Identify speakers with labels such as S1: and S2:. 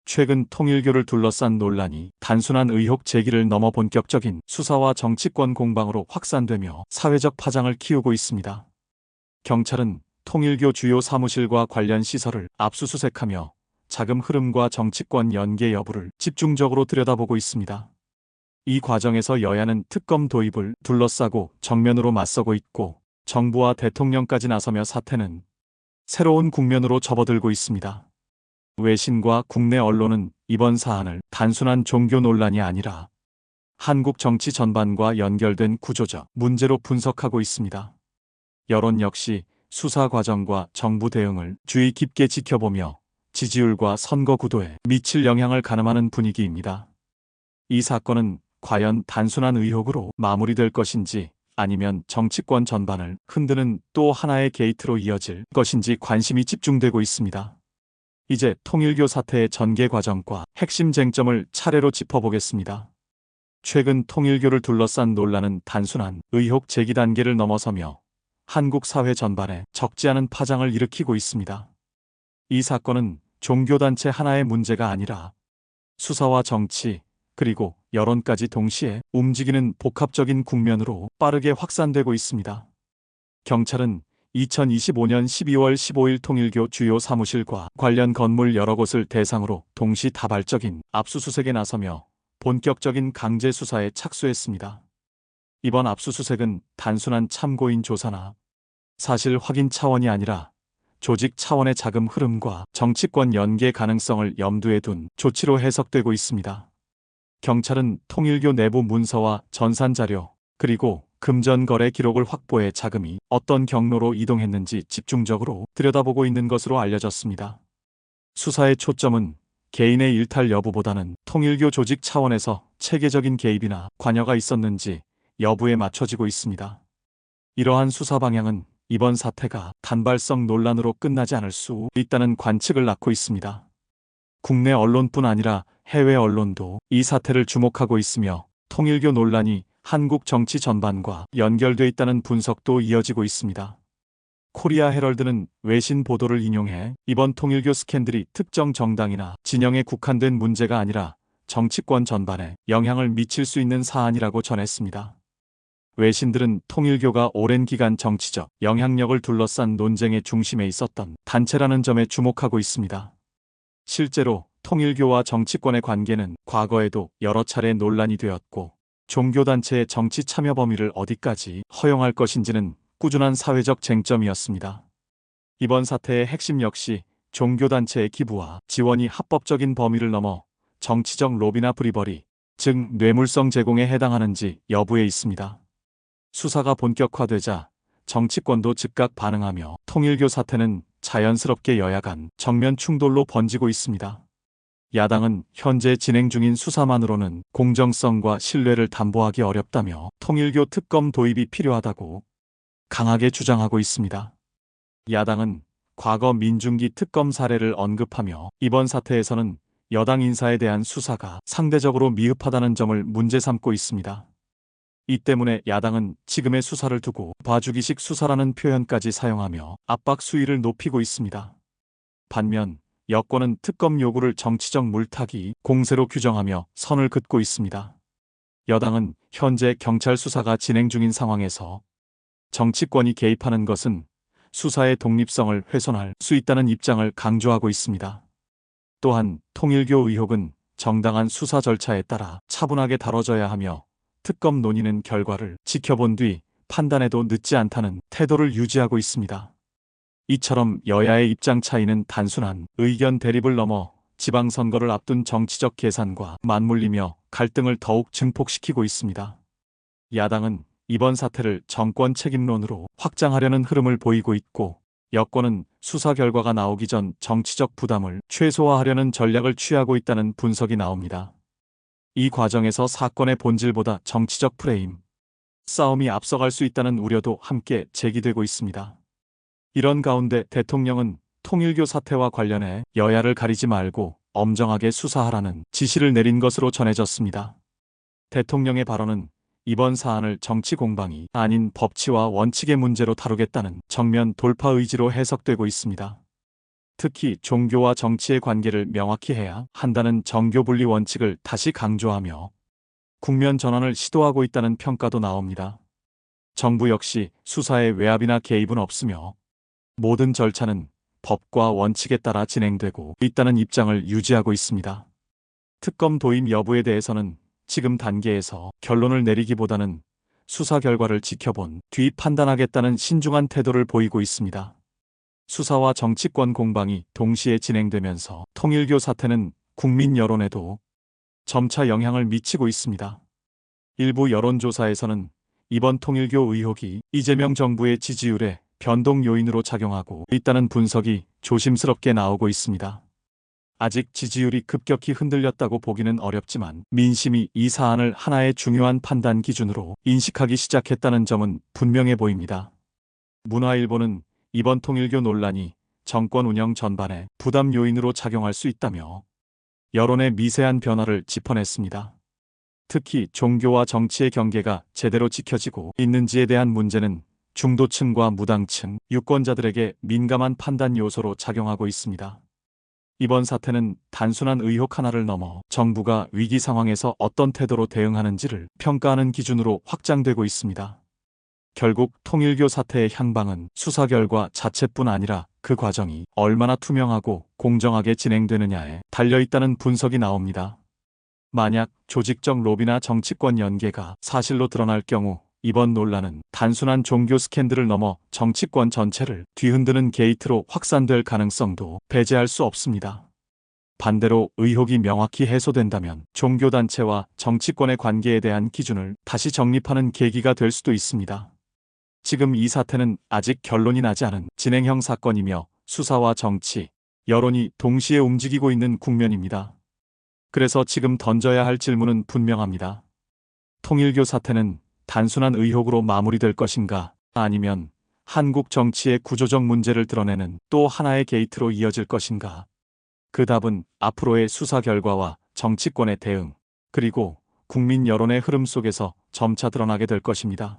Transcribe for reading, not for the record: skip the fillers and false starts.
S1: 최근 통일교를 둘러싼 논란이 단순한 의혹 제기를 넘어 본격적인 수사와 정치권 공방으로 확산되며 사회적 파장을 키우고 있습니다. 경찰은 통일교 주요 사무실과 관련 시설을 압수수색하며 자금 흐름과 정치권 연계 여부를 집중적으로 들여다보고 있습니다. 이 과정에서 여야는 특검 도입을 둘러싸고 정면으로 맞서고 있고, 정부와 대통령까지 나서며 사태는 새로운 국면으로 접어들고 있습니다. 외신과 국내 언론은 이번 사안을 단순한 종교 논란이 아니라 한국 정치 전반과 연결된 구조적 문제로 분석하고 있습니다. 여론 역시 수사 과정과 정부 대응을 주의 깊게 지켜보며 지지율과 선거 구도에 미칠 영향을 가늠하는 분위기입니다. 이 사건은 과연 단순한 의혹으로 마무리될 것인지, 아니면 정치권 전반을 흔드는 또 하나의 게이트로 이어질 것인지 관심이 집중되고 있습니다. 이제 통일교 사태의 전개 과정과 핵심 쟁점을 차례로 짚어보겠습니다. 최근 통일교를 둘러싼 논란은 단순한 의혹 제기 단계를 넘어서며 한국 사회 전반에 적지 않은 파장을 일으키고 있습니다. 이 사건은 종교단체 하나의 문제가 아니라 수사와 정치, 그리고 여론까지 동시에 움직이는 복합적인 국면으로 빠르게 확산되고 있습니다. 경찰은 2025년 12월 15일 통일교 주요 사무실과 관련 건물 여러 곳을 대상으로 동시다발적인 압수수색에 나서며 본격적인 강제 수사에 착수했습니다. 이번 압수수색은 단순한 참고인 조사나 사실 확인 차원이 아니라 조직 차원의 자금 흐름과 정치권 연계 가능성을 염두에 둔 조치로 해석되고 있습니다. 경찰은 통일교 내부 문서와 전산 자료, 그리고 금전 거래 기록을 확보해 자금이 어떤 경로로 이동했는지 집중적으로 들여다보고 있는 것으로 알려졌습니다. 수사의 초점은 개인의 일탈 여부보다는 통일교 조직 차원에서 체계적인 개입이나 관여가 있었는지 여부에 맞춰지고 있습니다. 이러한 수사 방향은 이번 사태가 단발성 논란으로 끝나지 않을 수 있다는 관측을 낳고 있습니다. 국내 언론뿐 아니라 해외 언론도 이 사태를 주목하고 있으며, 통일교 논란이 한국 정치 전반과 연결돼 있다는 분석도 이어지고 있습니다. 코리아 헤럴드는 외신 보도를 인용해 이번 통일교 스캔들이 특정 정당이나 진영에 국한된 문제가 아니라 정치권 전반에 영향을 미칠 수 있는 사안이라고 전했습니다. 외신들은 통일교가 오랜 기간 정치적 영향력을 둘러싼 논쟁의 중심에 있었던 단체라는 점에 주목하고 있습니다. 실제로 통일교와 정치권의 관계는 과거에도 여러 차례 논란이 되었고, 종교단체의 정치 참여 범위를 어디까지 허용할 것인지는 꾸준한 사회적 쟁점이었습니다. 이번 사태의 핵심 역시 종교단체의 기부와 지원이 합법적인 범위를 넘어 정치적 로비나 브리버리, 즉 뇌물성 제공에 해당하는지 여부에 있습니다. 수사가 본격화되자 정치권도 즉각 반응하며 통일교 사태는 자연스럽게 여야 간 정면 충돌로 번지고 있습니다. 야당은 현재 진행 중인 수사만으로는 공정성과 신뢰를 담보하기 어렵다며 통일교 특검 도입이 필요하다고 강하게 주장하고 있습니다. 야당은 과거 민중기 특검 사례를 언급하며 이번 사태에서는 여당 인사에 대한 수사가 상대적으로 미흡하다는 점을 문제 삼고 있습니다. 이 때문에 야당은 지금의 수사를 두고 봐주기식 수사라는 표현까지 사용하며 압박 수위를 높이고 있습니다. 반면 여권은 특검 요구를 정치적 물타기, 공세로 규정하며 선을 긋고 있습니다. 여당은 현재 경찰 수사가 진행 중인 상황에서 정치권이 개입하는 것은 수사의 독립성을 훼손할 수 있다는 입장을 강조하고 있습니다. 또한 통일교 의혹은 정당한 수사 절차에 따라 차분하게 다뤄져야 하며, 특검 논의는 결과를 지켜본 뒤 판단해도 늦지 않다는 태도를 유지하고 있습니다. 이처럼 여야의 입장 차이는 단순한 의견 대립을 넘어 지방선거를 앞둔 정치적 계산과 맞물리며 갈등을 더욱 증폭시키고 있습니다. 야당은 이번 사태를 정권 책임론으로 확장하려는 흐름을 보이고 있고, 여권은 수사 결과가 나오기 전 정치적 부담을 최소화하려는 전략을 취하고 있다는 분석이 나옵니다. 이 과정에서 사건의 본질보다 정치적 프레임, 싸움이 앞서갈 수 있다는 우려도 함께 제기되고 있습니다. 이런 가운데 대통령은 통일교 사태와 관련해 여야를 가리지 말고 엄정하게 수사하라는 지시를 내린 것으로 전해졌습니다. 대통령의 발언은 이번 사안을 정치 공방이 아닌 법치와 원칙의 문제로 다루겠다는 정면 돌파 의지로 해석되고 있습니다. 특히 종교와 정치의 관계를 명확히 해야 한다는 정교 분리 원칙을 다시 강조하며 국면 전환을 시도하고 있다는 평가도 나옵니다. 정부 역시 수사에 외압이나 개입은 없으며 모든 절차는 법과 원칙에 따라 진행되고 있다는 입장을 유지하고 있습니다. 특검 도입 여부에 대해서는 지금 단계에서 결론을 내리기보다는 수사 결과를 지켜본 뒤 판단하겠다는 신중한 태도를 보이고 있습니다. 수사와 정치권 공방이 동시에 진행되면서 통일교 사태는 국민 여론에도 점차 영향을 미치고 있습니다. 일부 여론조사에서는 이번 통일교 의혹이 이재명 정부의 지지율에 변동 요인으로 작용하고 있다는 분석이 조심스럽게 나오고 있습니다. 아직 지지율이 급격히 흔들렸다고 보기는 어렵지만 민심이 이 사안을 하나의 중요한 판단 기준으로 인식하기 시작했다는 점은 분명해 보입니다. 문화일보는 이번 통일교 논란이 정권 운영 전반에 부담 요인으로 작용할 수 있다며 여론의 미세한 변화를 짚어냈습니다. 특히 종교와 정치의 경계가 제대로 지켜지고 있는지에 대한 문제는 중도층과 무당층, 유권자들에게 민감한 판단 요소로 작용하고 있습니다. 이번 사태는 단순한 의혹 하나를 넘어 정부가 위기 상황에서 어떤 태도로 대응하는지를 평가하는 기준으로 확장되고 있습니다. 결국 통일교 사태의 향방은 수사 결과 자체뿐 아니라 그 과정이 얼마나 투명하고 공정하게 진행되느냐에 달려있다는 분석이 나옵니다. 만약 조직적 로비나 정치권 연계가 사실로 드러날 경우 이번 논란은 단순한 종교 스캔들을 넘어 정치권 전체를 뒤흔드는 게이트로 확산될 가능성도 배제할 수 없습니다. 반대로 의혹이 명확히 해소된다면 종교단체와 정치권의 관계에 대한 기준을 다시 정립하는 계기가 될 수도 있습니다. 지금 이 사태는 아직 결론이 나지 않은 진행형 사건이며 수사와 정치, 여론이 동시에 움직이고 있는 국면입니다. 그래서 지금 던져야 할 질문은 분명합니다. 통일교 사태는 단순한 의혹으로 마무리될 것인가, 아니면 한국 정치의 구조적 문제를 드러내는 또 하나의 게이트로 이어질 것인가? 그 답은 앞으로의 수사 결과와 정치권의 대응, 그리고 국민 여론의 흐름 속에서 점차 드러나게 될 것입니다.